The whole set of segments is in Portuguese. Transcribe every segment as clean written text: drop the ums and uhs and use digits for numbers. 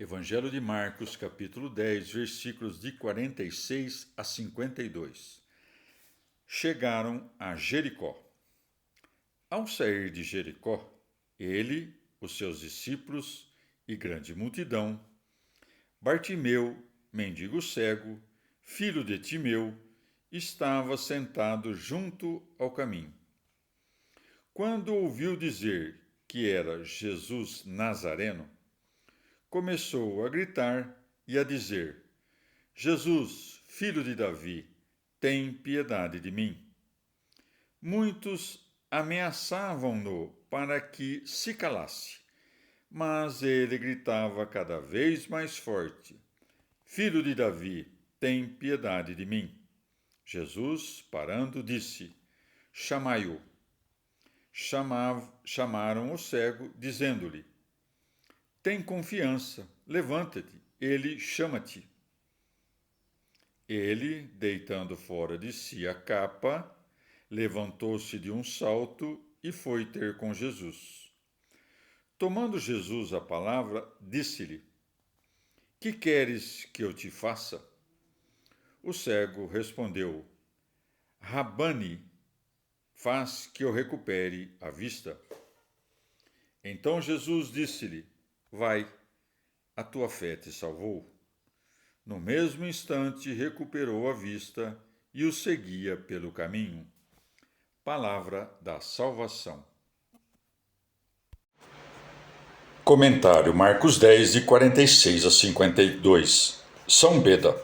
Evangelho de Marcos, capítulo 10, versículos de 46 a 52. Chegaram a Jericó. Ao sair de Jericó, ele, os seus discípulos e grande multidão, Bartimeu, mendigo cego, filho de Timeu, estava sentado junto ao caminho. Quando ouviu dizer que era Jesus Nazareno, começou a gritar e a dizer: Jesus, filho de Davi, tem piedade de mim. Muitos ameaçavam-no para que se calasse, mas ele gritava cada vez mais forte: Filho de Davi, tem piedade de mim. Jesus, parando, disse: Chamai-o. Chamaram o cego, dizendo-lhe: Tem confiança, levanta-te, ele chama-te. Ele, deitando fora de si a capa, levantou-se de um salto e foi ter com Jesus. Tomando Jesus a palavra, disse-lhe: Que queres que eu te faça? O cego respondeu: Rabani, faz que eu recupere a vista. Então Jesus disse-lhe: Vai, a tua fé te salvou. No mesmo instante recuperou a vista e o seguia pelo caminho. Palavra da salvação. Comentário Marcos 10, de 46 a 52. São Beda.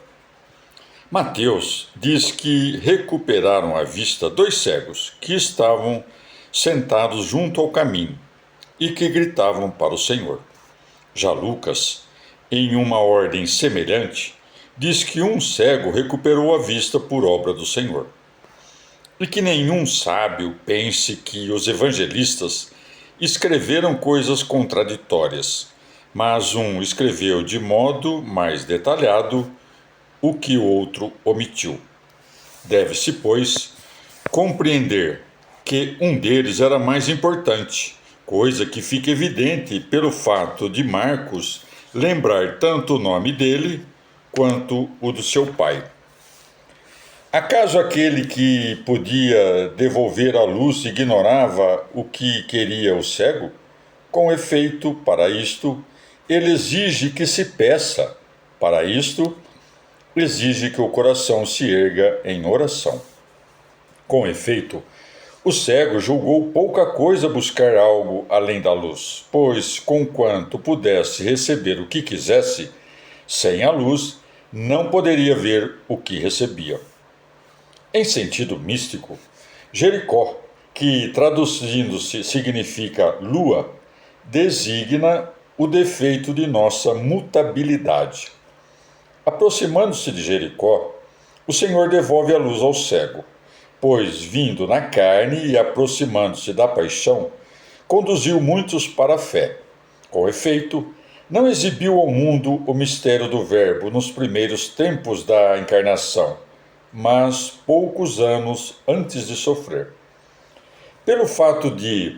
Mateus diz que recuperaram a vista dois cegos que estavam sentados junto ao caminho e que gritavam para o Senhor. Já Lucas, em uma ordem semelhante, diz que um cego recuperou a vista por obra do Senhor. E que nenhum sábio pense que os evangelistas escreveram coisas contraditórias, mas um escreveu de modo mais detalhado o que o outro omitiu. Deve-se, pois, compreender que um deles era mais importante, coisa que fica evidente pelo fato de Marcos lembrar tanto o nome dele quanto o do seu pai. Acaso aquele que podia devolver a luz ignorava o que queria o cego? Com efeito, para isto, ele exige que se peça. Para isto, exige que o coração se erga em oração. Com efeito, o cego julgou pouca coisa buscar algo além da luz, pois, conquanto pudesse receber o que quisesse, sem a luz, não poderia ver o que recebia. Em sentido místico, Jericó, que traduzindo-se significa lua, designa o defeito de nossa mutabilidade. Aproximando-se de Jericó, o Senhor devolve a luz ao cego, pois, vindo na carne e aproximando-se da paixão, conduziu muitos para a fé. Com efeito, não exibiu ao mundo o mistério do Verbo nos primeiros tempos da encarnação, mas poucos anos antes de sofrer. Pelo fato de,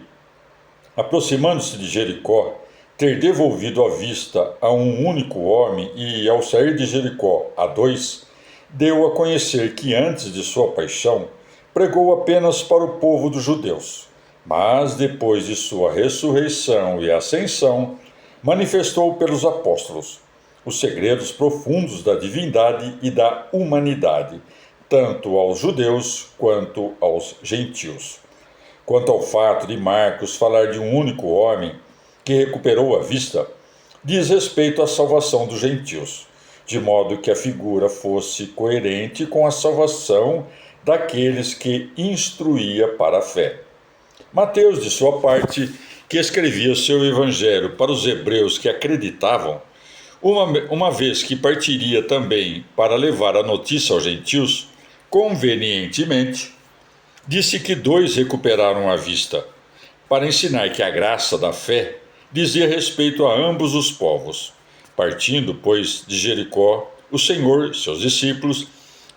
aproximando-se de Jericó, ter devolvido a vista a um único homem e, ao sair de Jericó, a dois, deu a conhecer que antes de sua paixão, pregou apenas para o povo dos judeus, mas depois de sua ressurreição e ascensão, manifestou pelos apóstolos os segredos profundos da divindade e da humanidade, tanto aos judeus quanto aos gentios. Quanto ao fato de Marcos falar de um único homem que recuperou a vista, diz respeito à salvação dos gentios, de modo que a figura fosse coerente com a salvação daqueles que instruía para a fé. Mateus, de sua parte, que escrevia o seu evangelho para os hebreus que acreditavam, uma vez que partiria também para levar a notícia aos gentios, convenientemente, disse que dois recuperaram a vista, para ensinar que a graça da fé dizia respeito a ambos os povos. Partindo, pois, de Jericó, o Senhor, seus discípulos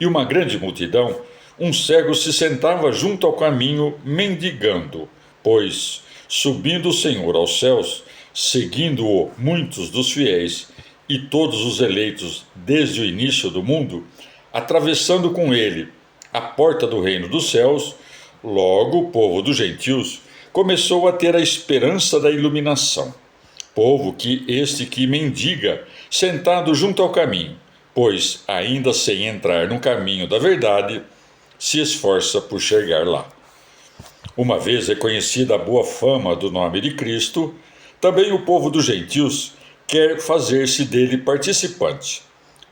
e uma grande multidão, um cego se sentava junto ao caminho mendigando, pois, subindo o Senhor aos céus, seguindo-o muitos dos fiéis, e todos os eleitos desde o início do mundo, atravessando com ele a porta do reino dos céus, logo o povo dos gentios começou a ter a esperança da iluminação. Povo que mendiga, sentado junto ao caminho, pois, ainda sem entrar no caminho da verdade, se esforça por chegar lá. Uma vez reconhecida a boa fama do nome de Cristo, também o povo dos gentios quer fazer-se dele participante.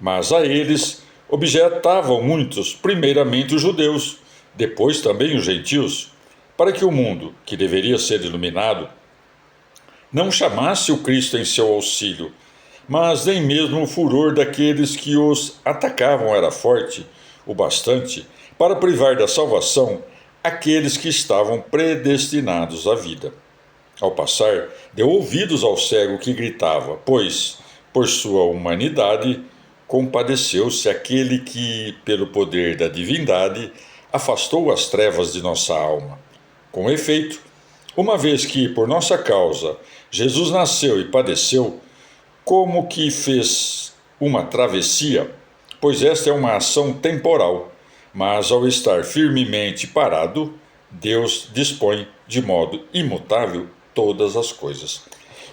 Mas a eles objetavam muitos, primeiramente os judeus, depois também os gentios, para que o mundo, que deveria ser iluminado, não chamasse o Cristo em seu auxílio, mas nem mesmo o furor daqueles que os atacavam era forte o bastante para privar da salvação aqueles que estavam predestinados à vida. Ao passar, deu ouvidos ao cego que gritava, pois, por sua humanidade, compadeceu-se aquele que, pelo poder da divindade, afastou as trevas de nossa alma. Com efeito, uma vez que, por nossa causa, Jesus nasceu e padeceu, como que fez uma travessia, pois esta é uma ação temporal, mas ao estar firmemente parado, Deus dispõe de modo imutável todas as coisas.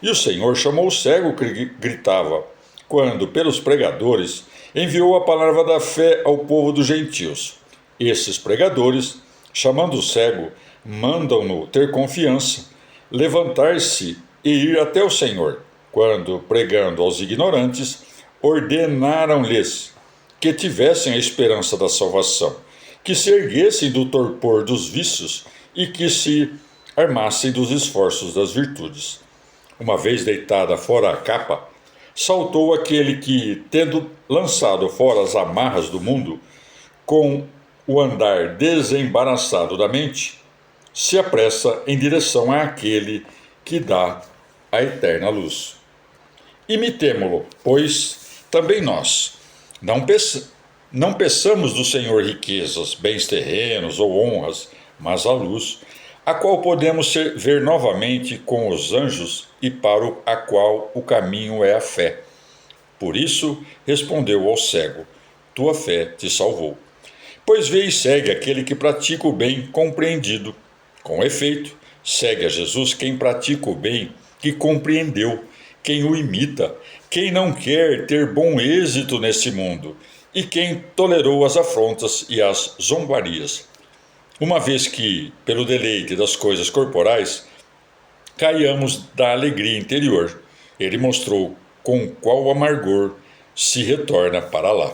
E o Senhor chamou o cego que gritava, quando, pelos pregadores, enviou a palavra da fé ao povo dos gentios. Esses pregadores, chamando o cego, mandam-no ter confiança, levantar-se e ir até o Senhor, quando, pregando aos ignorantes, ordenaram-lhes que tivessem a esperança da salvação, que se erguessem do torpor dos vícios e que se armassem dos esforços das virtudes. Uma vez deitada fora a capa, saltou aquele que, tendo lançado fora as amarras do mundo, com o andar desembaraçado da mente, se apressa em direção àquele que dá a eterna luz. Imitemo-lo, pois também nós não peçamos do Senhor riquezas, bens terrenos ou honras, mas a luz, a qual podemos ver novamente com os anjos e para a qual o caminho é a fé. Por isso respondeu ao cego: tua fé te salvou. Pois vê e segue aquele que pratica o bem compreendido. Com efeito, segue a Jesus quem pratica o bem, que compreendeu, quem o imita, quem não quer ter bom êxito neste mundo, e quem tolerou as afrontas e as zombarias. Uma vez que, pelo deleite das coisas corporais, caiamos da alegria interior, ele mostrou com qual amargor se retorna para lá.